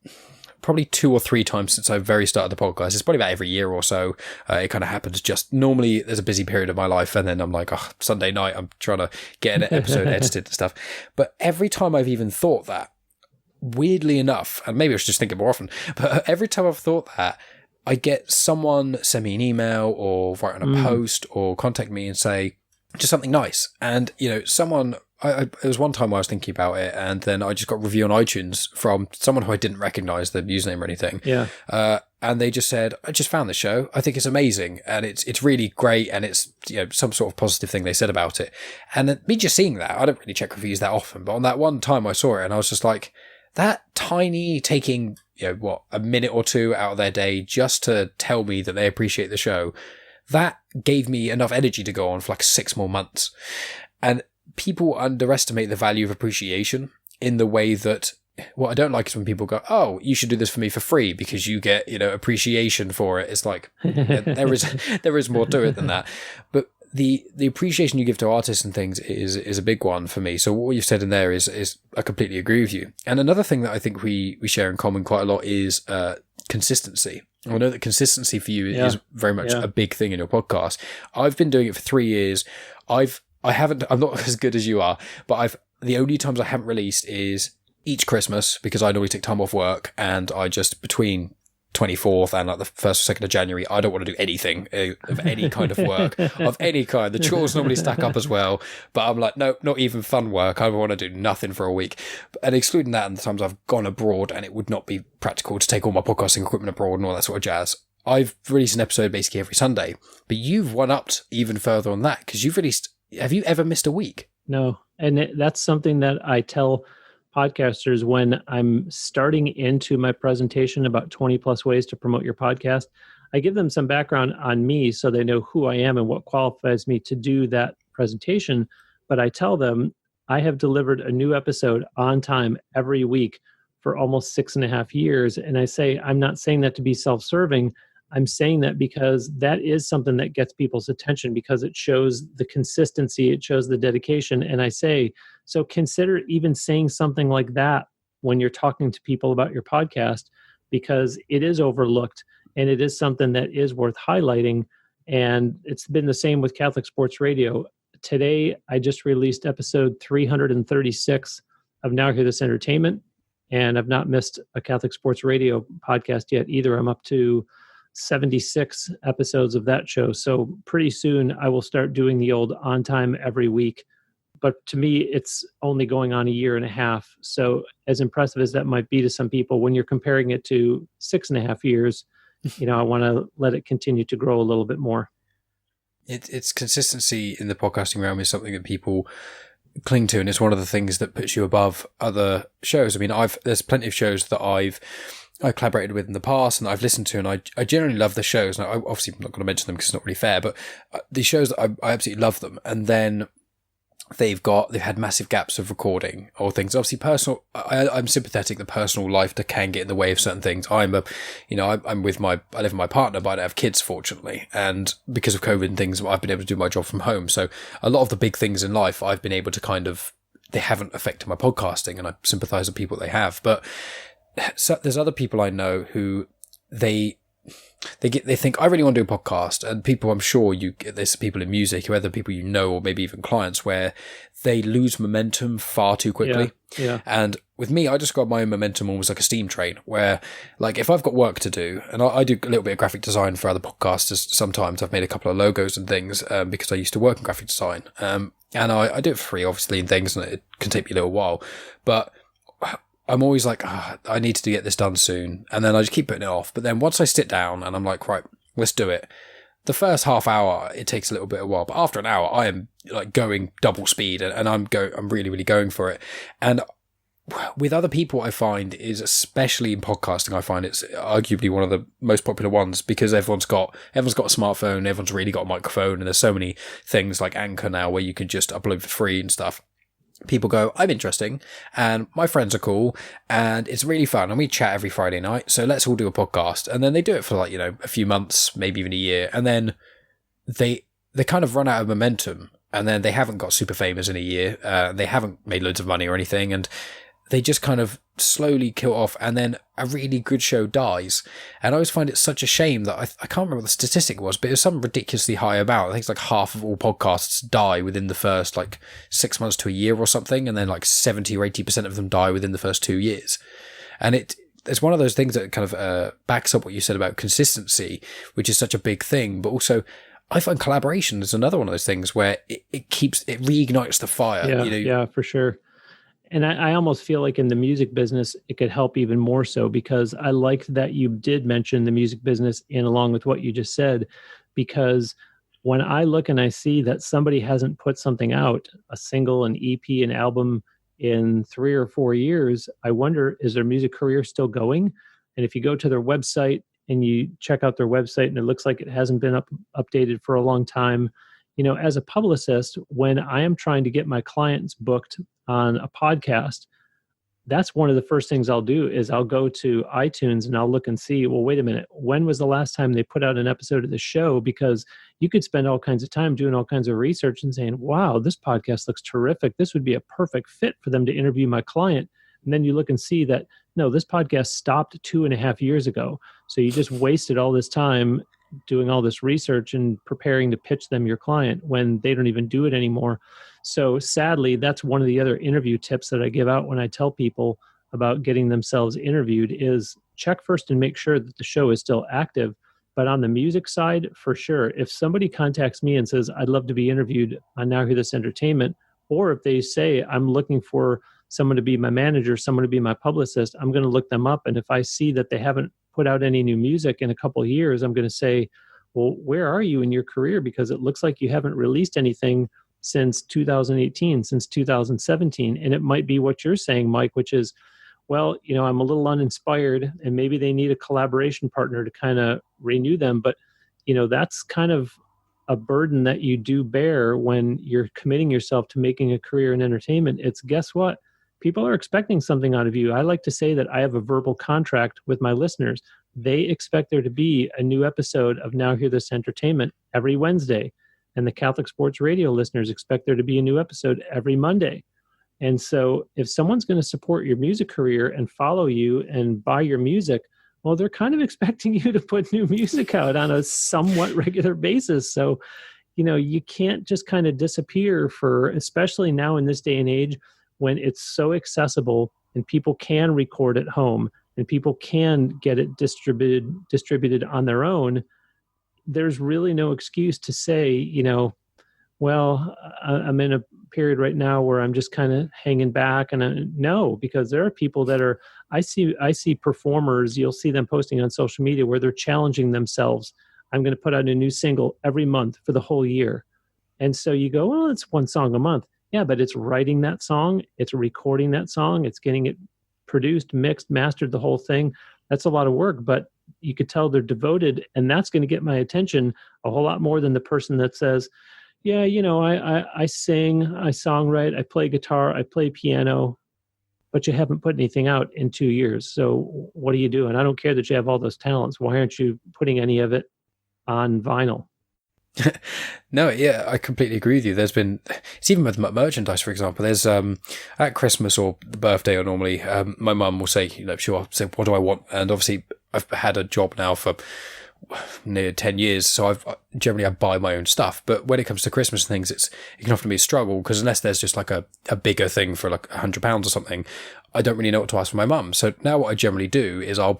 probably 2 or 3 times since I very started the podcast. It's probably about every year or so. It kind of happens. Just normally there's a busy period of my life, and then I'm like, Sunday night, I'm trying to get an episode edited and stuff. But every time I've even thought that, weirdly enough, and maybe I should just think it more often, but every time I've thought that, I get someone send me an email or write on a post or contact me and say just something nice. And, someone... It was one time I was thinking about it, and then I just got a review on iTunes from someone who I didn't recognize the username or anything. Yeah. And they just said, I just found the show. I think it's amazing, and it's really great, and it's some sort of positive thing they said about it. And then me just seeing that, I don't really check reviews that often, but on that one time I saw it, and I was just like, that tiny taking a minute or 2 out of their day just to tell me that they appreciate the show, that gave me enough energy to go on for like 6 more months. And people underestimate the value of appreciation in the way that what I don't like is when people go, oh, you should do this for me for free because you get, appreciation for it. It's like, there is more to it than that. But the appreciation you give to artists and things is a big one for me. So what you've said in there is I completely agree with you. And another thing that I think we share in common quite a lot is consistency. I know that consistency for you is very much a big thing in your podcast. I've been doing it for 3 years. I'm not as good as you are, but the only times I haven't released is each Christmas, because I normally take time off work, and I just, between 24th and like the 1st or 2nd of January, I don't want to do anything of any kind of work, of any kind. The chores normally stack up as well, but I'm like, no, not even fun work. I want to do nothing for a week. And excluding that and the times I've gone abroad and it would not be practical to take all my podcasting equipment abroad and all that sort of jazz, I've released an episode basically every Sunday. But you've one-upped even further on that, because you've released... Have you ever missed a week? No. And that's something that I tell podcasters when I'm starting into my presentation about 20 plus ways to promote your podcast. I give them some background on me so they know who I am and what qualifies me to do that presentation. But I tell them I have delivered a new episode on time every week for almost 6.5 years. And I say, I'm not saying that to be self-serving. I'm saying that because that is something that gets people's attention, because it shows the consistency, it shows the dedication. And I say, so consider even saying something like that when you're talking to people about your podcast, because it is overlooked and it is something that is worth highlighting. And it's been the same with Catholic Sports Radio. Today, I just released episode 336 of Now Hear This Entertainment, and I've not missed a Catholic Sports Radio podcast yet either. I'm up to 76 episodes of that show. So pretty soon I will start doing the old on time every week. But to me, it's only going on 1.5 years. So as impressive as that might be to some people, when you're comparing it to 6.5 years, I want to let it continue to grow a little bit more. It's consistency in the podcasting realm is something that people cling to, and it's one of the things that puts you above other shows. I mean, there's plenty of shows that I collaborated with in the past and I've listened to, and I generally love the shows. And obviously I'm not going to mention them because it's not really fair, but the shows that I absolutely love them. And then they've had massive gaps of recording or things. Obviously I'm sympathetic that personal life can get in the way of certain things. I live with my partner, but I don't have kids, fortunately. And because of COVID and things, I've been able to do my job from home. So a lot of the big things in life, I've been able to they haven't affected my podcasting, and I sympathize with people they have. But so there's other people I know who they they think, I really want to do a podcast. And people, I'm sure there's people in music, whether people you know, or maybe even clients, where they lose momentum far too quickly. Yeah. And with me, I describe my own momentum almost like a steam train, where like if I've got work to do, and I do a little bit of graphic design for other podcasters sometimes. I've made a couple of logos and things because I used to work in graphic design. And I do it for free, obviously, and things, and it can take me a little while. But I'm always like, I need to get this done soon. And then I just keep putting it off. But then once I sit down and I'm like, right, let's do it. The first half hour, it takes a little bit of a while. But after an hour, I am like going double speed and I'm really, really going for it. And with other people, I find is, especially in podcasting, I find it's arguably one of the most popular ones because everyone's got a smartphone, everyone's really got a microphone, and there's so many things like Anchor now where you can just upload for free and stuff. People go, I'm interesting, and my friends are cool, and it's really fun, and we chat every Friday night, so let's all do a podcast. And then they do it for like, a few months, maybe even a year, and then they kind of run out of momentum, and then they haven't got super famous in a year, they haven't made loads of money or anything, and they just kind of slowly kill off, and then a really good show dies. And I always find it such a shame that I can't remember what the statistic was, but it was some ridiculously high amount. I think it's like half of all podcasts die within the first like 6 months to a year or something, and then like 70 or 80% of them die within the first 2 years. And it's one of those things that kind of backs up what you said about consistency, which is such a big thing, but also I find collaboration is another one of those things where it reignites the fire. Yeah, for sure. And I almost feel like in the music business, it could help even more so, because I liked that you did mention the music business in along with what you just said, because when I look and I see that somebody hasn't put something out, a single, an EP, an album in 3 or 4 years, I wonder, is their music career still going? And if you go to their website and you check out their website and it looks like it hasn't been updated for a long time, as a publicist, when I am trying to get my clients booked on a podcast, that's one of the first things I'll do is I'll go to iTunes and I'll look and see, well, wait a minute, when was the last time they put out an episode of the show? Because you could spend all kinds of time doing all kinds of research and saying, wow, this podcast looks terrific. This would be a perfect fit for them to interview my client. And then you look and see that, no, this podcast stopped 2.5 years ago. So you just wasted all this time doing all this research and preparing to pitch them your client when they don't even do it anymore. So sadly, that's one of the other interview tips that I give out when I tell people about getting themselves interviewed is check first and make sure that the show is still active. But on the music side, for sure, if somebody contacts me and says, I'd love to be interviewed on Now Hear This Entertainment, or if they say, I'm looking for someone to be my manager, someone to be my publicist, I'm going to look them up. And if I see that they haven't put out any new music in a couple of years, I'm going to say, well, where are you in your career? Because it looks like you haven't released anything since 2018, since 2017. And it might be what you're saying, Mike, which is, well, I'm a little uninspired and maybe they need a collaboration partner to kind of renew them. But, that's kind of a burden that you do bear when you're committing yourself to making a career in entertainment. It's, guess what? People are expecting something out of you. I like to say that I have a verbal contract with my listeners. They expect there to be a new episode of Now Hear This Entertainment every Wednesday. And the Catholic Sports Radio listeners expect there to be a new episode every Monday. And so if someone's going to support your music career and follow you and buy your music, well, they're kind of expecting you to put new music out on a somewhat regular basis. So, you can't just kind of disappear especially now in this day and age, when it's so accessible and people can record at home and people can get it distributed on their own. There's really no excuse to say, well, I'm in a period right now where I'm just kind of hanging back. And no, because there are people that are, I see performers, you'll see them posting on social media where they're challenging themselves. I'm going to put out a new single every month for the whole year. And so you go, well, it's one song a month. Yeah, but it's writing that song, it's recording that song, it's getting it produced, mixed, mastered, the whole thing. That's a lot of work, but you could tell they're devoted, and that's going to get my attention a whole lot more than the person that says, yeah, I sing, I songwrite, I play guitar, I play piano, but you haven't put anything out in 2 years. So what are you doing? I don't care that you have all those talents. Why aren't you putting any of it on vinyl? No, yeah, I completely agree with you. It's even with merchandise, for example, there's at Christmas or the birthday or normally, my mum will say, she'll say, what do I want? And obviously I've had a job now for near 10 years, so I buy my own stuff. But when it comes to Christmas and things, it can often be a struggle, because unless there's just like a bigger thing for like £100 or something, I don't really know what to ask for my mum. So now what I generally do is I'll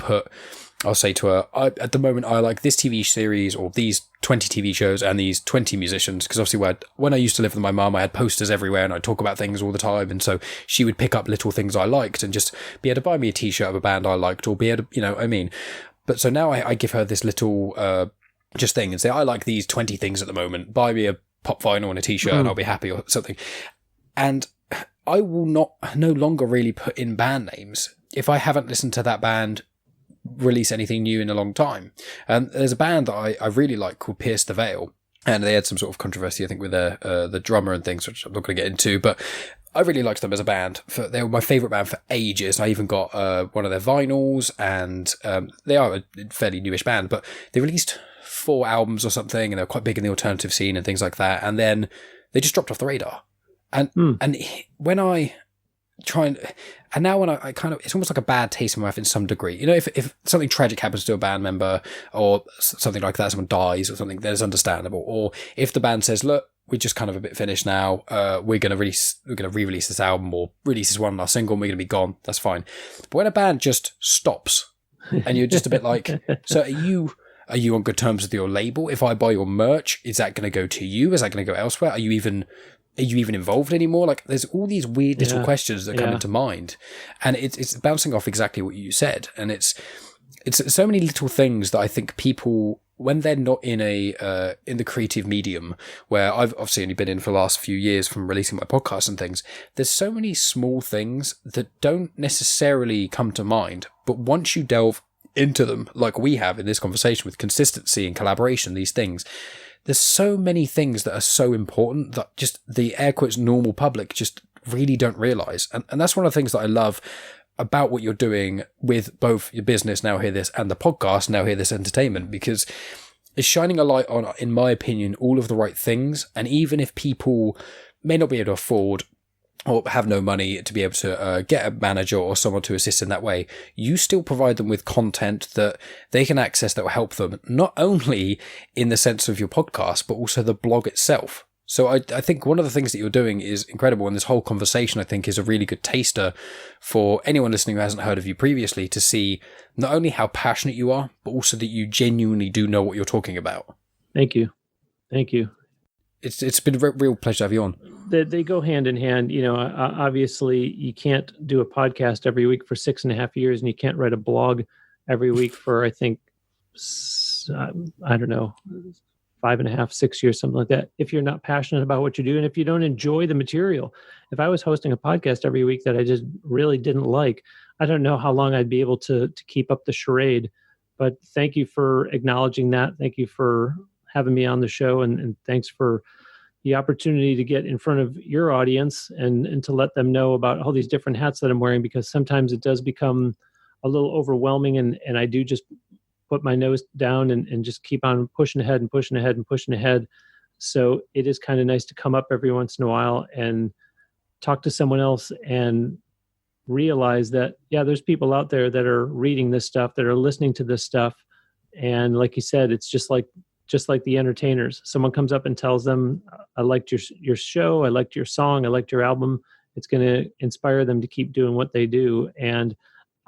say to her, at the moment I like this TV series or these 20 TV shows and these 20 musicians, because obviously when I used to live with my mum, I had posters everywhere and I'd talk about things all the time, and so she would pick up little things I liked and just be able to buy me a t-shirt of a band I liked, or be able to, you know what I mean. But so now I give her this little just thing and say, I like these 20 things at the moment, buy me a pop vinyl and a t-shirt and I'll be happy, or something. And I will no longer really put in band names if I haven't listened to that band release anything new in a long time. And there's a band that I really like called Pierce the Veil, and they had some sort of controversy, I think, with the drummer and things, which I'm not going to get into, but I really liked them as a band. They were my favourite band for ages. I even got one of their vinyls, and they are a fairly newish band, but they released 4 albums or something, and they're quite big in the alternative scene and things like that, and then they just dropped off the radar. And when I try and now when I kind of, it's almost like a bad taste in my mouth in some degree. You know, if something tragic happens to a band member or something like that, someone dies or something, that is understandable. Or if the band says, look, we're just kind of a bit finished now, we're going to re-release this album or release this one last single and we're going to be gone, that's fine. But when a band just stops and you're just a bit like, so are you on good terms with your label? If I buy your merch, is that going to go to you? Is that going to go elsewhere? Are you even involved anymore? Like, there's all these weird little questions that come into mind, and it's bouncing off exactly what you said. And it's so many little things that I think people, when they're not in in the creative medium, where I've obviously only been in for the last few years from releasing my podcast and things, there's so many small things that don't necessarily come to mind, but once you delve into them, like we have in this conversation with consistency and collaboration, these things, there's so many things that are so important that just the air quotes normal public just really don't realize. And that's one of the things that I love about what you're doing with both your business, Now Hear This, and the podcast, Now Hear This Entertainment, because it's shining a light on, in my opinion, all of the right things. And even if people may not be able to afford or have no money to be able to get a manager or someone to assist in that way, you still provide them with content that they can access that will help them, not only in the sense of your podcast, but also the blog itself. So I think one of the things that you're doing is incredible, and this whole conversation, I think, is a really good taster for anyone listening who hasn't heard of you previously, to see not only how passionate you are, but also that you genuinely do know what you're talking about. Thank you. It's been a real pleasure to have you on. They go hand in hand. You know, obviously you can't do a podcast every week for 6.5 years, and you can't write a blog every week for, I think, I don't know, 5.5, 6 years, something like that, if you're not passionate about what you do and if you don't enjoy the material. If I was hosting a podcast every week that I just really didn't like, I don't know how long I'd be able to keep up the charade. But thank you for acknowledging that. Thank you for having me on the show, and thanks for the opportunity to get in front of your audience and to let them know about all these different hats that I'm wearing, because sometimes it does become a little overwhelming, and I do just put my nose down and just keep on pushing ahead and pushing ahead and pushing ahead. So it is kind of nice to come up every once in a while and talk to someone else and realize that, yeah, there's people out there that are reading this stuff, that are listening to this stuff. And like you said, it's just like the entertainers. Someone comes up and tells them, I liked your show, I liked your song, I liked your album. It's going to inspire them to keep doing what they do. And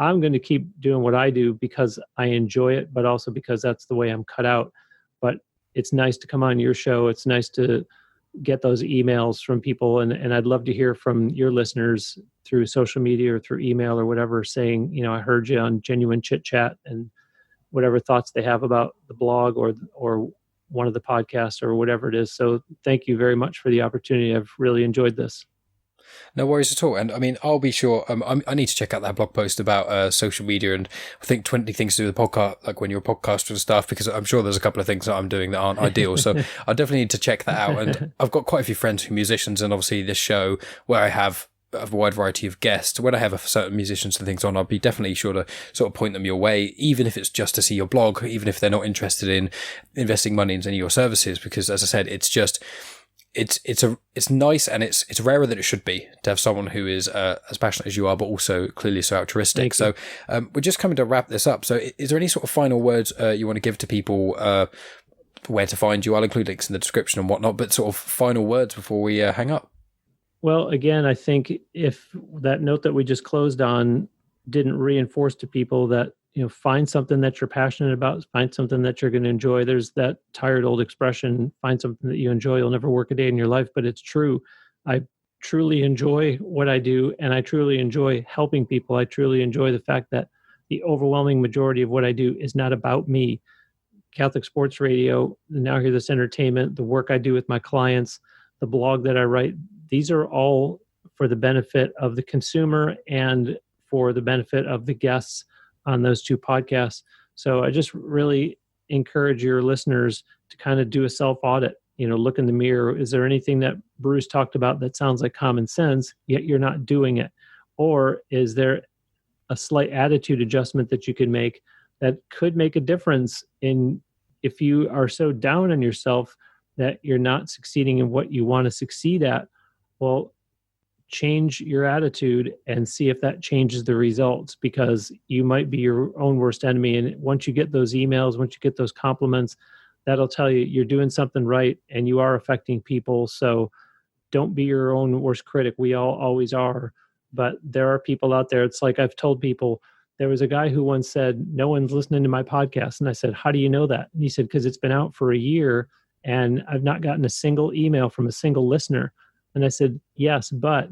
I'm going to keep doing what I do because I enjoy it, but also because that's the way I'm cut out. But it's nice to come on your show. It's nice to get those emails from people. And I'd love to hear from your listeners through social media or through email or whatever, saying, you know, I heard you on Genuine Chit-Chat, and whatever thoughts they have about the blog or one of the podcasts or whatever it is. So thank you very much for the opportunity. I've really enjoyed this. No worries at all. And I mean, I'll be sure, I need to check out that blog post about social media, and I think 20 things to do with the podcast, like when you're a podcaster and stuff, because I'm sure there's a couple of things that I'm doing that aren't ideal. So I definitely need to check that out. And I've got quite a few friends who are musicians, and obviously this show where I have a wide variety of guests, when I have certain musicians and things on, I'll be definitely sure to sort of point them your way, even if it's just to see your blog, even if they're not interested in investing money into any of your services, because as I said, it's nice, and it's rarer than it should be to have someone who is as passionate as you are, but also clearly so altruistic. So we're just coming to wrap this up. So is there any sort of final words you want to give to people, where to find you? I'll include links in the description and whatnot, but sort of final words before we hang up. Well, again, I think if that note that we just closed on didn't reinforce to people that, find something that you're passionate about, find something that you're going to enjoy. There's that tired old expression, find something that you enjoy, you'll never work a day in your life, but it's true. I truly enjoy what I do, and I truly enjoy helping people. I truly enjoy the fact that the overwhelming majority of what I do is not about me. Catholic Sports Radio, Now Hear This Entertainment, the work I do with my clients, the blog that I write, these are all for the benefit of the consumer and for the benefit of the guests on those two podcasts. So I just really encourage your listeners to kind of do a self-audit, look in the mirror. Is there anything that Bruce talked about that sounds like common sense, yet you're not doing it? Or is there a slight attitude adjustment that you can make that could make a difference in if you are so down on yourself that you're not succeeding in what you want to succeed at? Well, change your attitude and see if that changes the results, because you might be your own worst enemy. And once you get those emails, once you get those compliments, that'll tell you you're doing something right and you are affecting people. So don't be your own worst critic. We all always are. But there are people out there. It's like I've told people, there was a guy who once said, no one's listening to my podcast. And I said, how do you know that? And he said, because it's been out for a year and I've not gotten a single email from a single listener. And I said, yes, but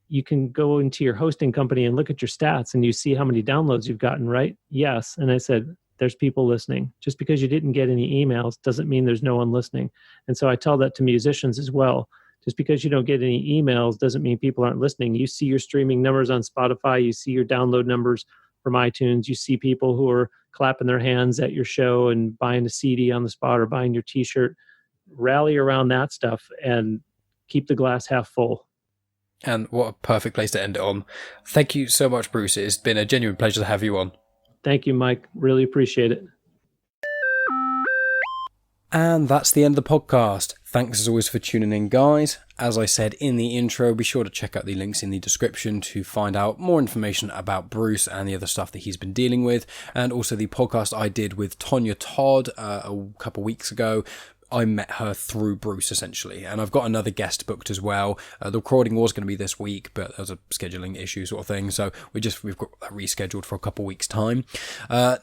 you can go into your hosting company and look at your stats and you see how many downloads you've gotten, right? Yes. And I said, there's people listening. Just because you didn't get any emails doesn't mean there's no one listening. And so I tell that to musicians as well. Just because you don't get any emails doesn't mean people aren't listening. You see your streaming numbers on Spotify. You see your download numbers from iTunes. You see people who are clapping their hands at your show and buying a CD on the spot or buying your t-shirt. Rally around that stuff and keep the glass half full. And what a perfect place to end it on. Thank you so much, Bruce. It's been a genuine pleasure to have you on. Thank you, Mike. Really appreciate it. And that's the end of the podcast. Thanks as always for tuning in, guys. As I said in the intro, be sure to check out the links in the description to find out more information about Bruce and the other stuff that he's been dealing with. And also the podcast I did with Tonya Todd a couple weeks ago. I met her through Bruce, essentially, and I've got another guest booked as well. The recording was going to be this week, but there was a scheduling issue sort of thing, so we've got that rescheduled for a couple weeks' time.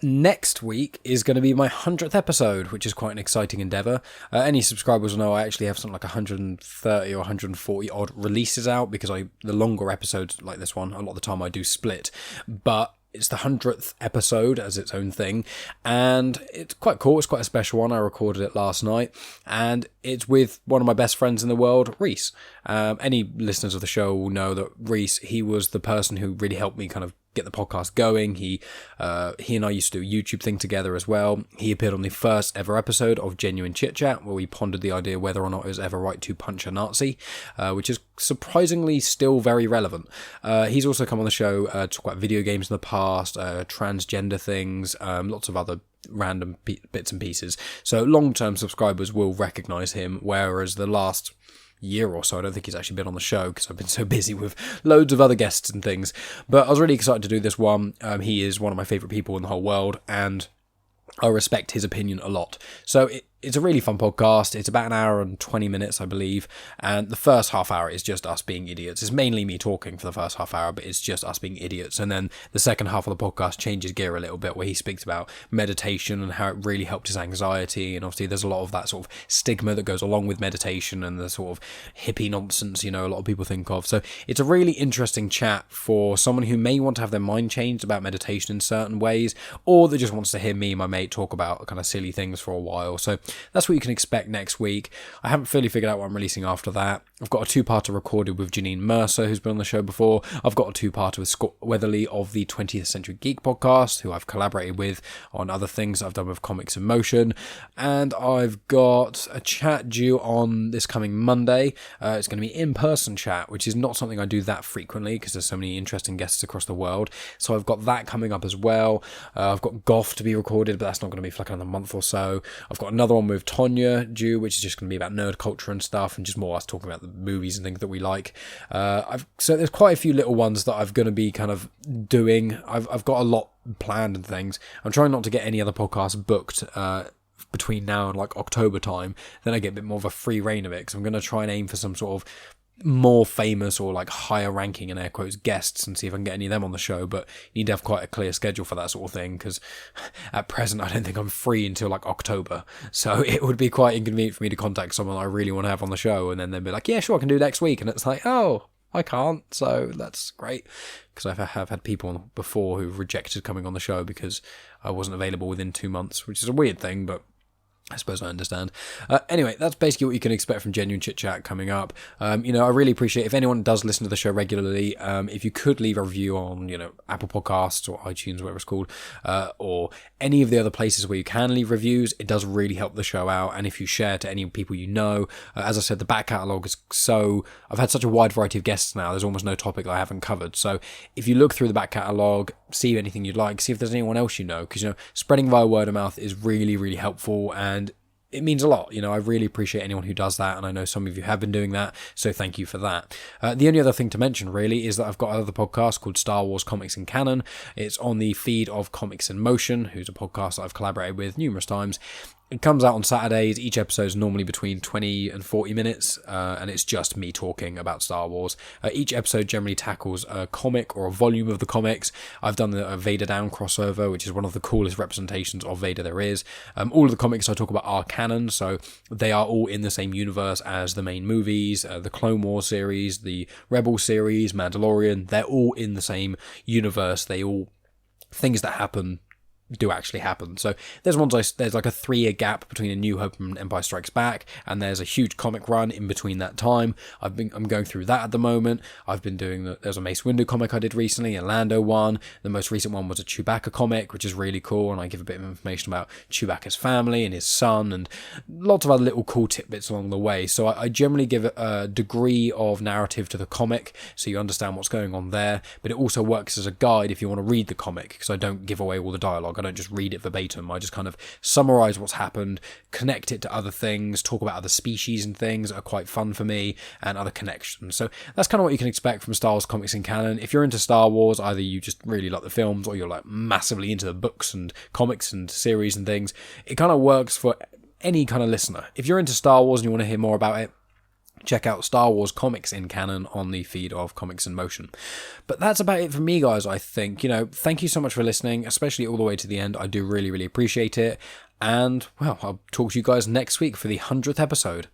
Next week is going to be my 100th episode, which is quite an exciting endeavour. Any subscribers will know I actually have something like 130 or 140 odd releases out, because the longer episodes like this one, a lot of the time I do split, but it's the 100th episode as its own thing, and it's quite cool. It's quite a special one. I recorded it last night, and it's with one of my best friends in the world, Reese. Any listeners of the show will know that Reese, he was the person who really helped me kind of get the podcast going. He and I used to do a YouTube thing together as well. He appeared on the first ever episode of Genuine Chit-Chat, where we pondered the idea whether or not it was ever right to punch a Nazi, which is surprisingly still very relevant. He's also come on the show to talk about video games in the past, transgender things, lots of other random bits and pieces. So long-term subscribers will recognise him, whereas the last year or so, I don't think he's actually been on the show because I've been so busy with loads of other guests and things. But I was really excited to do this one. He is one of my favourite people in the whole world, and I respect his opinion a lot. So it's a really fun podcast. It's about an hour and 20 minutes, I believe. And the first half hour is just us being idiots. It's mainly me talking for the first half hour, but it's just us being idiots. And then the second half of the podcast changes gear a little bit, where he speaks about meditation and how it really helped his anxiety. And obviously there's a lot of that sort of stigma that goes along with meditation and the sort of hippie nonsense, a lot of people think of. So it's a really interesting chat for someone who may want to have their mind changed about meditation in certain ways, or that just wants to hear me and my mate talk about kind of silly things for a while. So that's what you can expect next week. I haven't fully figured out what I'm releasing after that. I've got a two-parter recorded with Janine Mercer, who's been on the show before. I've got a two-parter with Scott Weatherly of the 20th Century Geek podcast, who I've collaborated with on other things I've done with Comics in Motion. And I've got a chat due on this coming Monday. It's going to be in-person chat, which is not something I do that frequently because there's so many interesting guests across the world. So I've got that coming up as well. I've got Goff to be recorded, but that's not going to be for like another month or so. I've got another one one with Tonya due, which is just going to be about nerd culture and stuff, and just more us talking about the movies and things that we like. So there's quite a few little ones that I'm going to be kind of doing. I've got a lot planned and things. I'm trying not to get any other podcasts booked between now and like October time. Then I get a bit more of a free reign of it, because I'm going to try and aim for some sort of more famous or like higher ranking in air quotes guests and see if I can get any of them on the show. But you need to have quite a clear schedule for that sort of thing, because at present I don't think I'm free until like October, so it would be quite inconvenient for me to contact someone I really want to have on the show and then they'd be like, yeah, sure, I can do next week, and it's like, oh, I can't. So that's great, because I have had people before who've rejected coming on the show because I wasn't available within 2 months, which is a weird thing, but I suppose I understand. Anyway, that's basically what you can expect from Genuine Chit-Chat coming up. I really appreciate if anyone does listen to the show regularly, if you could leave a review on, Apple Podcasts or iTunes, whatever it's called, or any of the other places where you can leave reviews. It does really help the show out. And if you share to any people you know, as I said, the back catalogue is I've had such a wide variety of guests now, there's almost no topic that I haven't covered. So if you look through the back catalogue, see anything you'd like, see if there's anyone else because spreading via word of mouth is really, really helpful, and it means a lot. I really appreciate anyone who does that, and I know some of you have been doing that, so thank you for that. The only other thing to mention really is that I've got another podcast called Star Wars Comics in Canon. It's on the feed of Comics in Motion, who's a podcast that I've collaborated with numerous times. It comes out on Saturdays. Each episode is normally between 20 and 40 minutes, and it's just me talking about Star Wars. Each episode generally tackles a comic or a volume of the comics. I've done the Vader Down crossover, which is one of the coolest representations of Vader there is. All of the comics I talk about are canon, so they are all in the same universe as the main movies, the Clone Wars series, the Rebel series, Mandalorian. They're all in the same universe. Things that happen do actually happen. So there's like a 3-year gap between A New Hope and Empire Strikes Back, and there's a huge comic run in between that time. I'm going through that at the moment. I've been doing there's a Mace Windu comic I did recently, a Lando one. The most recent one was a Chewbacca comic, which is really cool, and I give a bit of information about Chewbacca's family and his son, and lots of other little cool tidbits along the way. So I generally give a degree of narrative to the comic, so you understand what's going on there, but it also works as a guide if you want to read the comic, because I don't give away all the dialogue. I don't just read it verbatim. I just kind of summarize what's happened, connect it to other things, talk about other species and things that are quite fun for me, and other connections. So that's kind of what you can expect from Star Wars Comics in Canon. If you're into Star Wars, either you just really like the films, or you're like massively into the books and comics and series and things, it kind of works for any kind of listener. If you're into Star Wars and you want to hear more about it, check out Star Wars Comics in Canon on the feed of Comics in Motion. But that's about it for me, guys, I think. Thank you so much for listening, especially all the way to the end. I do really, really appreciate it. And, well, I'll talk to you guys next week for the 100th episode.